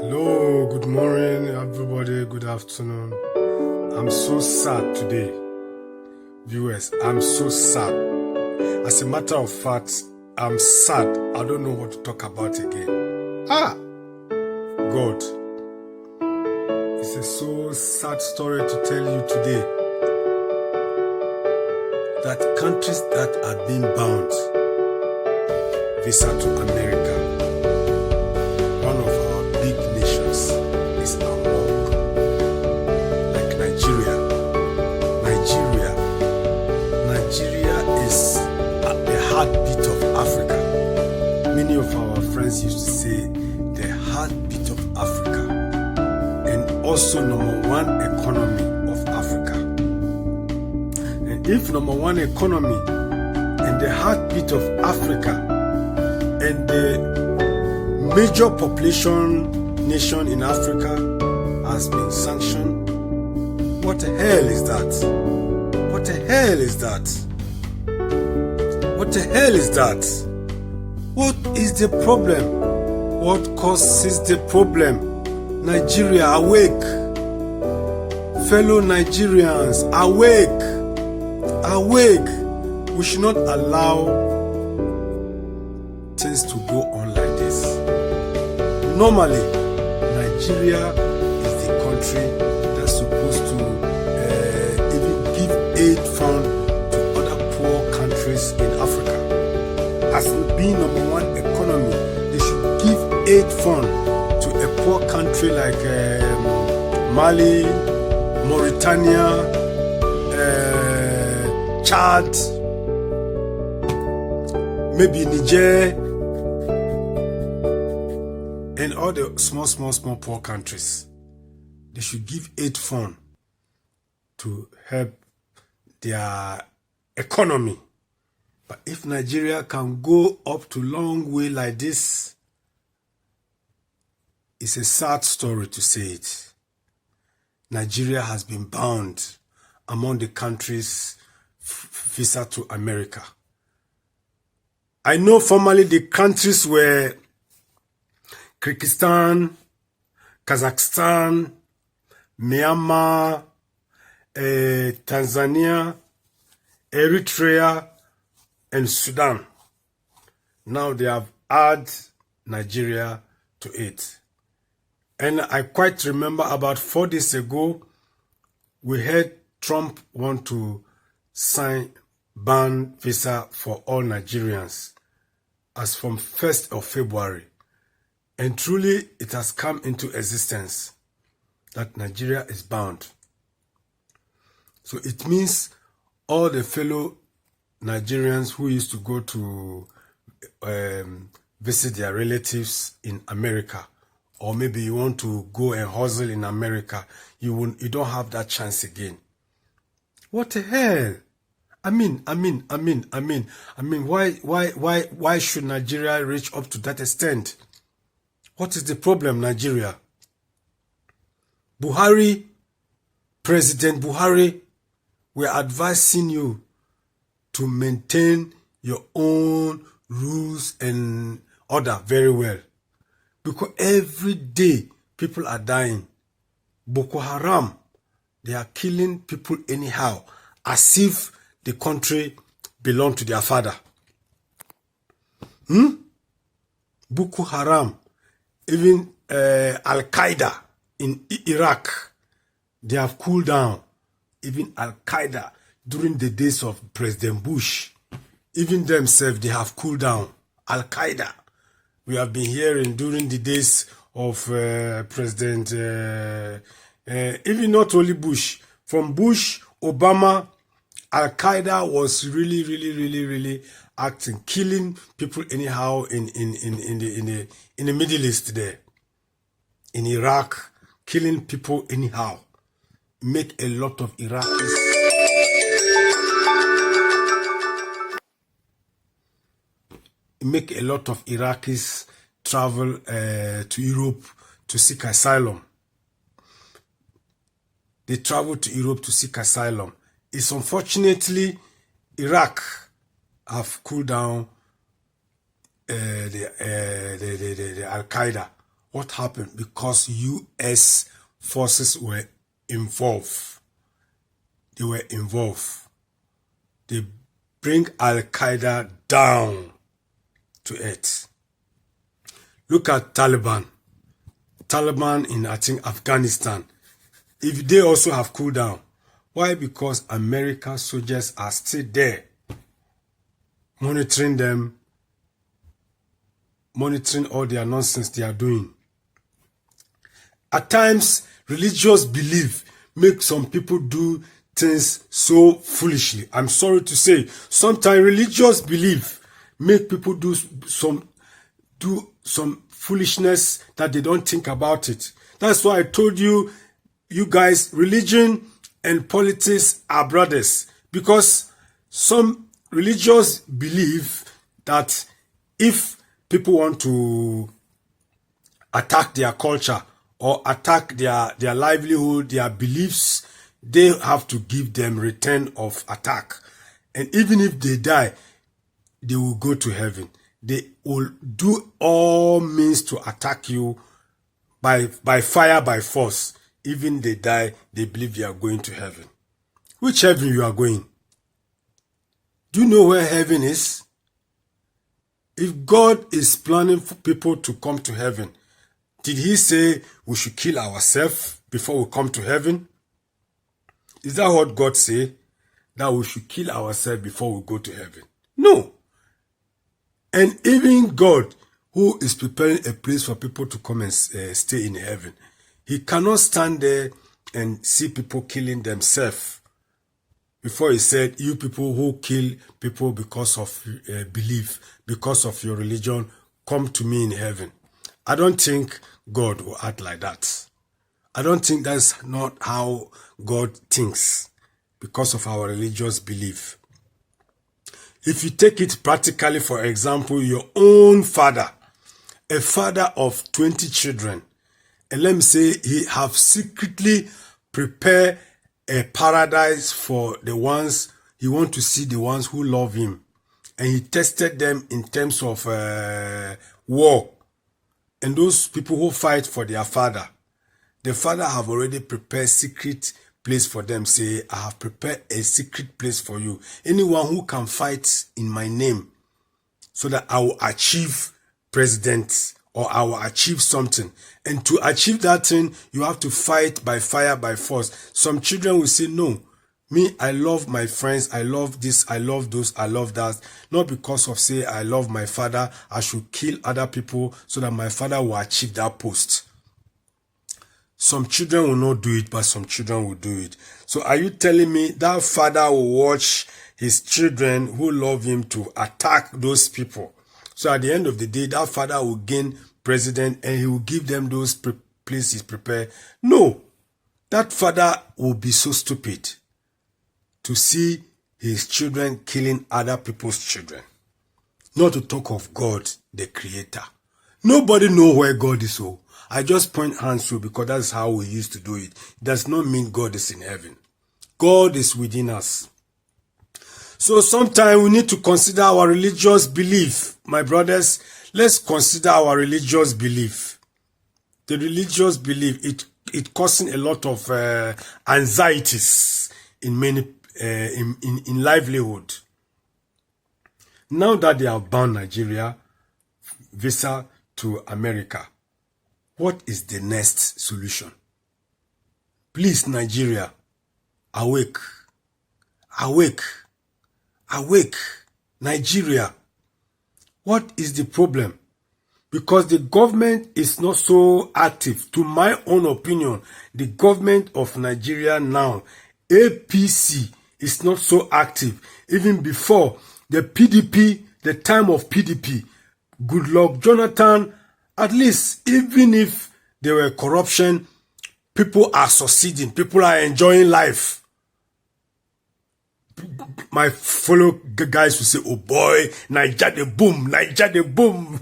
Hello, good morning, everybody. Good afternoon. I'm so sad today, viewers. I'm so sad. As a matter of fact, I'm sad. I don't know what to talk about again. God. It's a so sad story to tell you today that countries that are being bound visa to America, one of our big nations, is among, like Nigeria. Nigeria is at the heartbeat of Africa. Many of our friends used to say the heartbeat of Africa, and also number one economy of Africa. And if number one economy and the heartbeat of Africa and the major population nation in Africa has been sanctioned, what the hell is that? What the hell is that? What the hell is that? What is the problem? What causes the problem? Nigeria, awake. Fellow Nigerians, awake. Awake. We should not allow things to go on like this. Normally, Nigeria is the country that's supposed to even give aid fund to other poor countries in Africa. As being number one economy, they should give aid fund to a poor country like Mali, Mauritania, Chad, maybe Niger, and all the small poor countries. They should give aid fund to help their economy. But if Nigeria can go up to long way like this, it's a sad story to say it. Nigeria has been bound among the countries visa to America. I know formerly the countries were Kyrgyzstan, Kazakhstan, Myanmar, Tanzania, Eritrea, and Sudan. Now they have added Nigeria to it. And I quite remember about 4 days ago, we heard Trump want to sign ban visa for all Nigerians as from 1st of February. And truly, it has come into existence that Nigeria is bound. So it means all the fellow Nigerians who used to go to visit their relatives in America, or maybe you want to go and hustle in America, you don't have that chance again. What the hell? I mean, why should Nigeria reach up to that extent? What is the problem, Nigeria? President Buhari, we're advising you to maintain your own rules and order very well. Because every day people are dying. Boko Haram, they are killing people anyhow, as if the country belonged to their father. Boko Haram, even Al-Qaeda in Iraq, they have cooled down. Even Al-Qaeda, during the days of President Bush, even themselves, they have cooled down. Al-Qaeda, we have been hearing during the days of President, even not only Bush, from Bush, Obama, Al-Qaeda was really acting, killing people anyhow in the Middle East there, in Iraq, killing people anyhow, make a lot of Iraqis travel to Europe to seek asylum. They travel to Europe to seek asylum. It's unfortunately Iraq have cooled down the Al-Qaeda What happened? Because U.S. forces were involved. They were involved. They bring Al-Qaeda down to earth. Look at Taliban. Taliban in, I think, Afghanistan. If they also have cooled down. Why? Because American soldiers are still there, monitoring them, monitoring all their nonsense they are doing. At times, religious belief makes some people do things so foolishly. I'm sorry to say, sometimes religious belief make people do some foolishness that they don't think about it. That's why I told you, you guys, religion and politics are brothers, because some religious believe that if people want to attack their culture or attack their livelihood, their beliefs, they have to give them return of attack. And even if they die, they will go to heaven. They will do all means to attack you by fire, by force. Even they die, they believe they are going to heaven. Which heaven you are going? Do you know where heaven is? If God is planning for people to come to heaven, did he say we should kill ourselves before we come to heaven? Is that what God said? That we should kill ourselves before we go to heaven? No. And even God, who is preparing a place for people to come and stay in heaven, he cannot stand there and see people killing themselves. Before he said, you people who kill people because of belief, because of your religion, come to me in heaven. I don't think God will act like that. I don't think that's not how God thinks because of our religious belief. If you take it practically, for example, your own father, a father of 20 children, and let me say he have secretly prepared a paradise for the ones, he want to see the ones who love him. And he tested them in terms of war. And those people who fight for their father, the father have already prepared secret place for them. Say, I have prepared a secret place for you. Anyone who can fight in my name so that I will achieve president or I will achieve something. And to achieve that thing, you have to fight by fire, by force. Some children will say, no, me, I love my friends. I love this. I love those. I love that. Not because of say, I love my father. I should kill other people so that my father will achieve that post. Some children will not do it, but some children will do it. So are you telling me that father will watch his children who love him to attack those people? So at the end of the day, that father will gain president and he will give them those places prepared. No, that father will be so stupid to see his children killing other people's children. Not to talk of God, the creator. Nobody knows where God is. So I just point hands to because that's how we used to do it. It does not mean God is in heaven. God is within us. So sometimes we need to consider our religious belief. My brothers, let's consider our religious belief. The religious belief, it causing a lot of anxieties in many in livelihood. Now that they have banned Nigeria visa to America, what is the next solution? Please, Nigeria, awake, awake, awake. Nigeria, what is the problem? Because the government is not so active. To my own opinion, the government of Nigeria now, APC, is not so active. Even before the PDP, the time of PDP, Goodluck Jonathan, at least even if there were corruption, people are succeeding. People are enjoying life. My fellow guys will say, oh boy, Niger the boom, Niger the boom,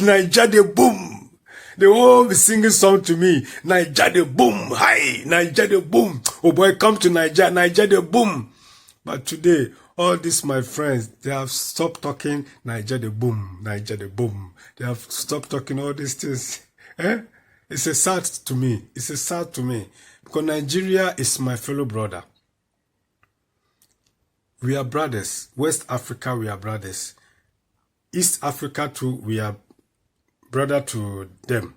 Niger the boom. They will all be singing song to me. Niger the boom, hi, Niger the boom. Oh boy, come to Niger, Niger the boom. But today, all these my friends, they have stopped talking Niger the boom, Niger the boom. They have stopped talking all these things. Eh? It's a sad to me. It's a sad to me. Because Nigeria is my fellow brother. We are brothers. West Africa, we are brothers. East Africa too, we are brother to them.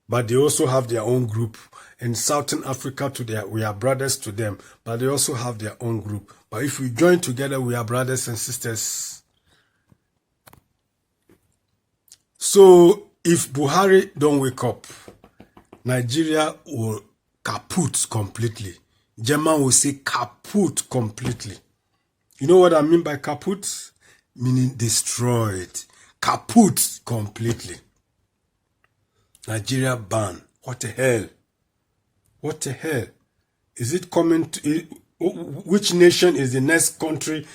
But they also have their own group. And Southern Africa too, we are brothers to them. But they also have their own group. But if we join together, we are brothers and sisters. So if Buhari don't wake up, Nigeria will kaput completely. German will say kaput completely. You know what I mean by kaput? Meaning destroyed. Kaput completely. Nigeria ban. What the hell? What the hell? Is it coming to... Which nation is the next country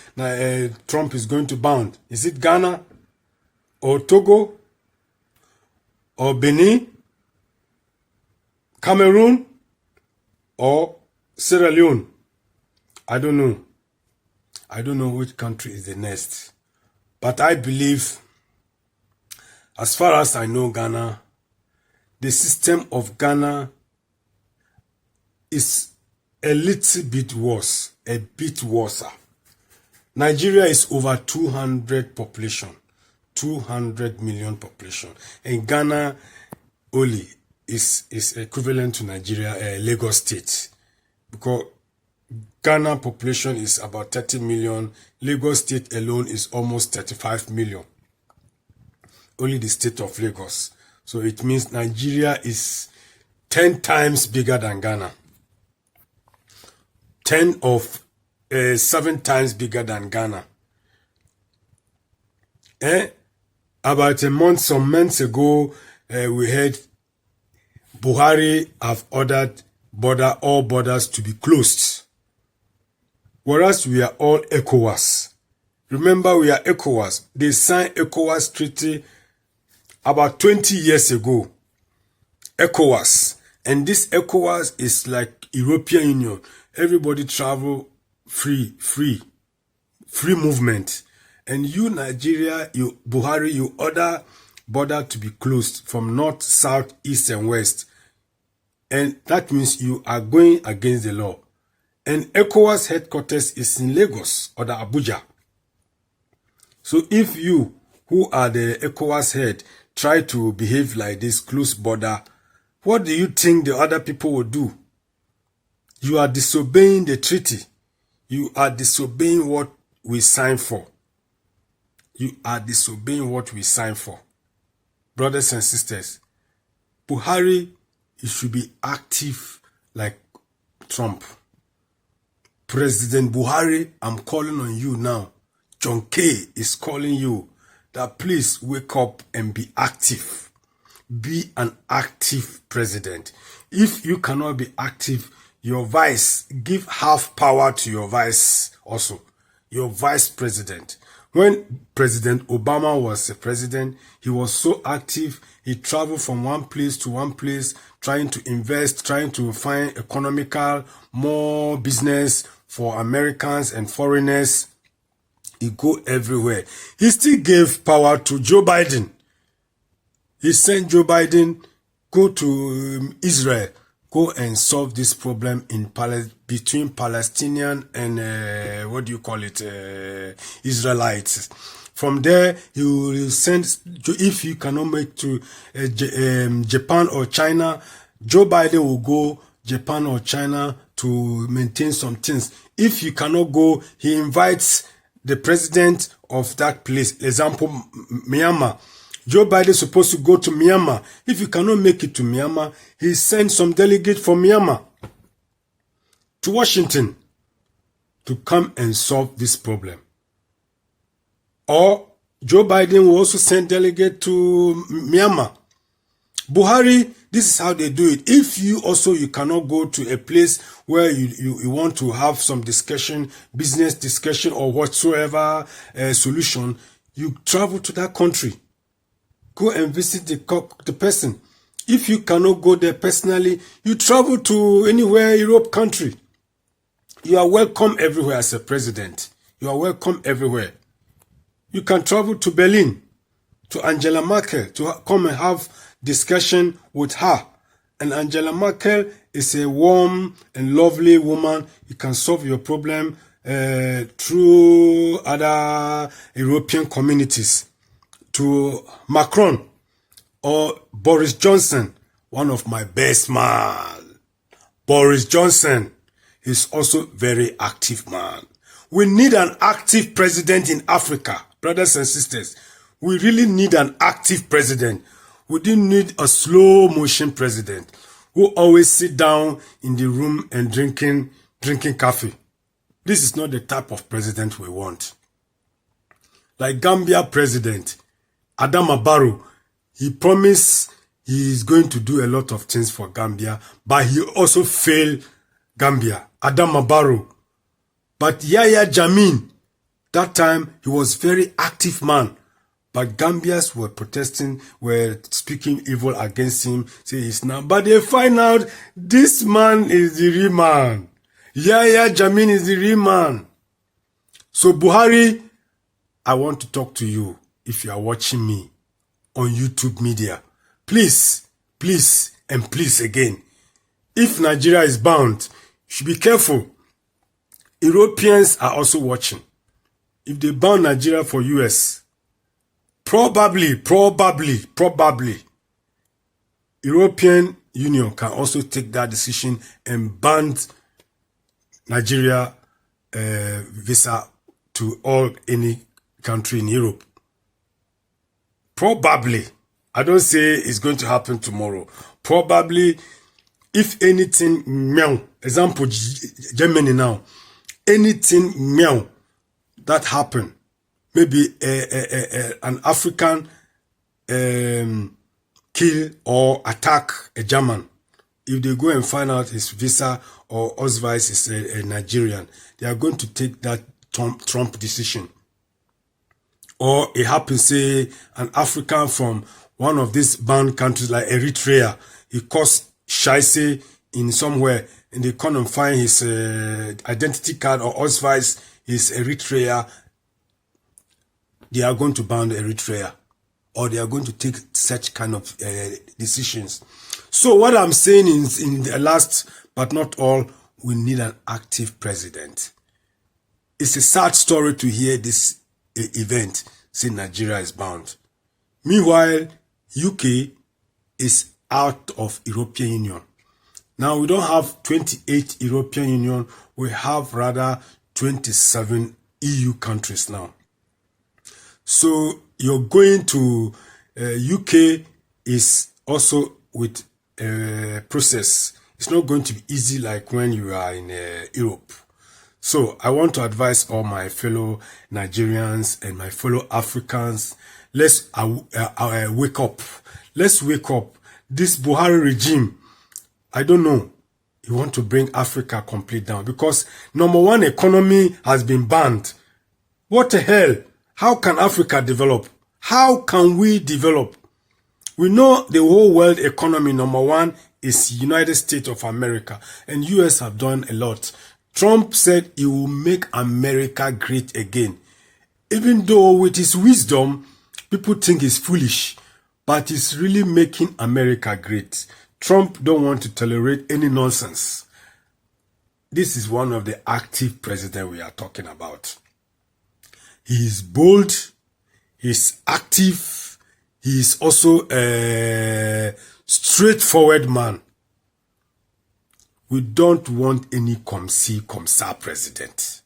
Trump is going to ban? Is it Ghana? Or Togo? Or Benin? Cameroon? Or Sierra Leone? I don't know. I don't know which country is the next. But I believe, as far as I know Ghana, the system of Ghana is a little bit worse. A bit worse. Nigeria is over 200 population. 200 million population. And Ghana only is equivalent to Nigeria, Lagos State. Because Ghana population is about 30 million. Lagos State alone is almost 35 million. Only the state of Lagos. So it means Nigeria is 10 times bigger than Ghana. 7 times bigger than Ghana. About some months ago, we heard Buhari have ordered all borders to be closed. Whereas we are all ECOWAS. Remember, we are ECOWAS. They signed ECOWAS treaty about 20 years ago. ECOWAS. And this ECOWAS is like European Union. Everybody travel free movement. And you, Nigeria, Buhari, you order border to be closed from north, south, east, and west. And that means you are going against the law. And ECOWAS headquarters is in Lagos or the Abuja. So if you, who are the ECOWAS head, try to behave like this close border, what do you think the other people will do? You are disobeying the treaty. You are disobeying what we signed for. You are disobeying what we signed for. Brothers and sisters, Buhari, he should be active like Trump. President Buhari, I'm calling on you now. John K. is calling you that please wake up and be active. Be an active president. If you cannot be active, your vice, give half power to your vice also. Your vice president. When President Obama was the president, he was so active. He traveled from one place to one place, trying to invest, trying to find economical, more business for Americans and foreigners. He go everywhere. He still gave power to Joe Biden. He sent Joe Biden, go to Israel, go and solve this problem in between Palestinian and Israelites. From there, he will send, if you cannot make to Japan or China, Joe Biden will go Japan or China to maintain some things. If you cannot go, he invites the president of that place. Example, Myanmar. Joe Biden is supposed to go to Myanmar. If you cannot make it to Myanmar, he sends some delegates from Myanmar to Washington to come and solve this problem. Or Joe Biden will also send delegates to Myanmar. Buhari, this is how they do it. If you cannot go to a place where you want to have some discussion, business discussion or whatsoever solution, you travel to that country. Go and visit the person. If you cannot go there personally, you travel to anywhere Europe country. You are welcome everywhere as a president. You are welcome everywhere. You can travel to Berlin. to Angela Merkel to come and have discussion with her. And Angela Merkel is a warm and lovely woman. You can solve your problem through other European communities. To Macron or Boris Johnson, one of my best man. Boris Johnson is also very active man. We need an active president in Africa, brothers and sisters. We really need an active president. We didn't need a slow motion president who always sit down in the room and drinking coffee. This is not the type of president we want. Like Gambia president, Adama Barrow, he promised he is going to do a lot of things for Gambia, but he also failed Gambia, Adama Barrow. But Yahya Jammeh, that time he was very active man. But Gambians were protesting, were speaking evil against him, say he's not. But they find out this man is the real man. Yahya Jammeh is the real man. So Buhari, I want to talk to you if you are watching me on YouTube media. Please, please, and please again. If Nigeria is bound, you should be careful. Europeans are also watching. If they ban Nigeria for US, probably, European Union can also take that decision and ban Nigeria visa to any country in Europe. Probably. I don't say it's going to happen tomorrow. Probably, if anything, example, Germany now, anything that happen, maybe an African kill or attack a German, if they go and find out his visa or otherwise is a Nigerian, they are going to take that Trump decision. Or it happens, say, an African from one of these banned countries like Eritrea, he caused shiesty in somewhere, and they come and find his identity card or otherwise his Eritrea, they are going to ban Eritrea, or they are going to take such kind of decisions. So what I'm saying is, in the last but not all, we need an active president. It's a sad story to hear this event, say Nigeria is bound. Meanwhile, UK is out of European Union. Now we don't have 28 European Union, we have rather 27 EU countries now. So you're going to UK is also with a process. It's not going to be easy like when you are in Europe. So I want to advise all my fellow Nigerians and my fellow Africans, let's wake up. Let's wake up. This Buhari regime, I don't know, you want to bring Africa complete down because number one, economy has been banned. What the hell? How can Africa develop? How can we develop? We know the whole world economy, number one, is United States of America, and US have done a lot. Trump said he will make America great again. Even though with his wisdom, people think he's foolish, but he's really making America great. Trump don't want to tolerate any nonsense. This is one of the active presidents we are talking about. He is bold, he's active, he is also a straightforward man. We don't want any come-see, come-sa president.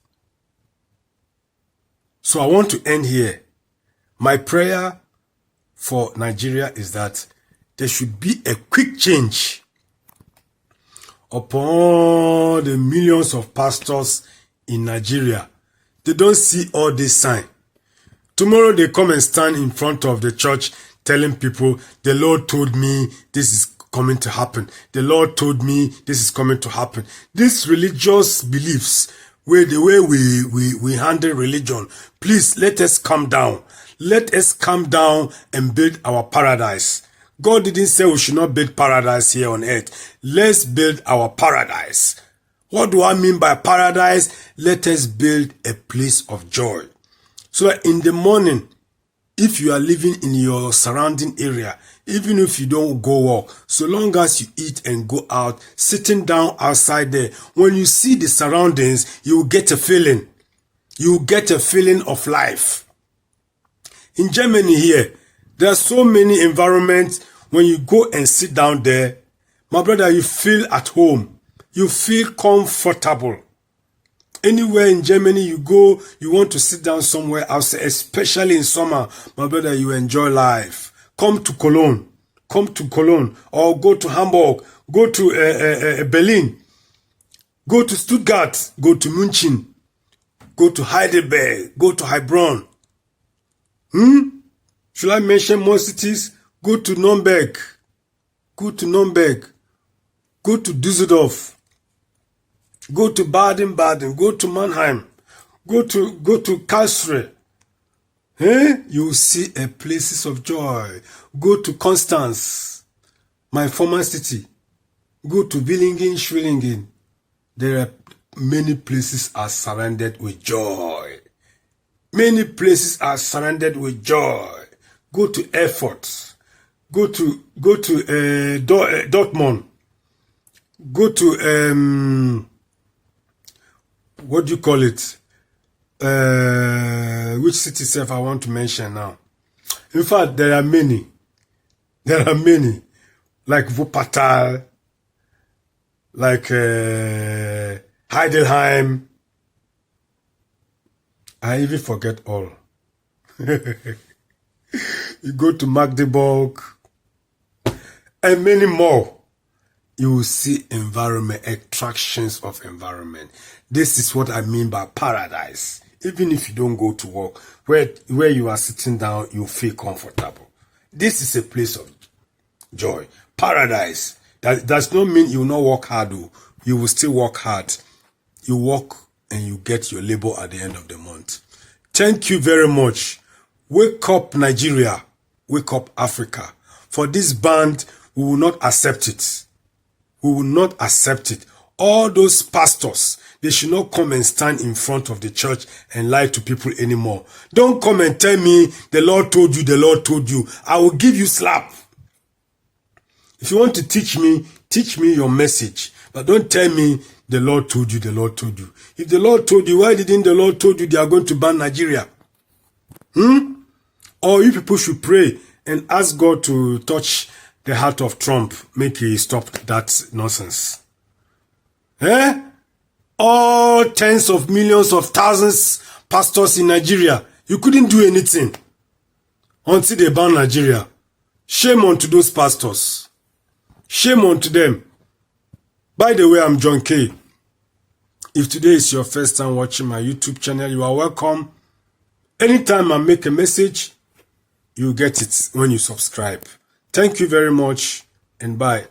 So I want to end here. My prayer for Nigeria is that there should be a quick change upon the millions of pastors in Nigeria. They don't see all this sign. Tomorrow they come and stand in front of the church telling people, the Lord told me this is coming to happen. The Lord told me this is coming to happen. These religious beliefs, the way we handle religion, please let us calm down. Let us calm down and build our paradise. God didn't say we should not build paradise here on earth. Let's build our paradise. What do I mean by paradise? Let us build a place of joy. So that in the morning, if you are living in your surrounding area, even if you don't go walk, so long as you eat and go out, sitting down outside there, when you see the surroundings, you will get a feeling. You will get a feeling of life. In Germany here, there are so many environments. When you go and sit down there, my brother, you feel at home. You feel comfortable. Anywhere in Germany you go, you want to sit down somewhere outside, especially in summer, my brother, you enjoy life. Come to Cologne. Come to Cologne. Or go to Hamburg. Go to Berlin. Go to Stuttgart. Go to München. Go to Heidelberg. Go to Heilbronn. Should I mention more cities? Go to Nuremberg. Go to Nuremberg. Go to Düsseldorf. Go to Baden-Baden. Go to Mannheim. Go to Karlsruhe. You will see a places of joy. Go to Constance, my former city. Go to Villingen, Schwillingen. There are many places are surrounded with joy. Many places are surrounded with joy. Go to Erfurt. Go to Dortmund. Go to what do you call it? Which city itself I want to mention now? In fact, there are many. There are many. Like Wuppertal, like Heidelheim. I even forget all. You go to Magdeburg and many more. You will see environment, attractions of environment. This is what I mean by paradise. Even if you don't go to work, where you are sitting down, you feel comfortable. This is a place of joy. Paradise. That does not mean you will not work hard. You will still work hard. You work and you get your labor at the end of the month. Thank you very much. Wake up, Nigeria. Wake up, Africa. For this band, we will not accept it. We will not accept it. All those pastors, they should not come and stand in front of the church and lie to people anymore. Don't come and tell me, the Lord told you, the Lord told you. I will give you slap. If you want to teach me your message. But don't tell me, the Lord told you, the Lord told you. If the Lord told you, why didn't the Lord told you they are going to ban Nigeria? Or you people should pray and ask God to touch the heart of Trump, make he stop that nonsense. All tens of millions of thousands pastors in Nigeria, you couldn't do anything until they ban Nigeria. Shame unto those pastors. Shame unto them. By the way, I'm John K. If today is your first time watching my YouTube channel, you are welcome. Anytime I make a message, you get it when you subscribe. Thank you very much and bye.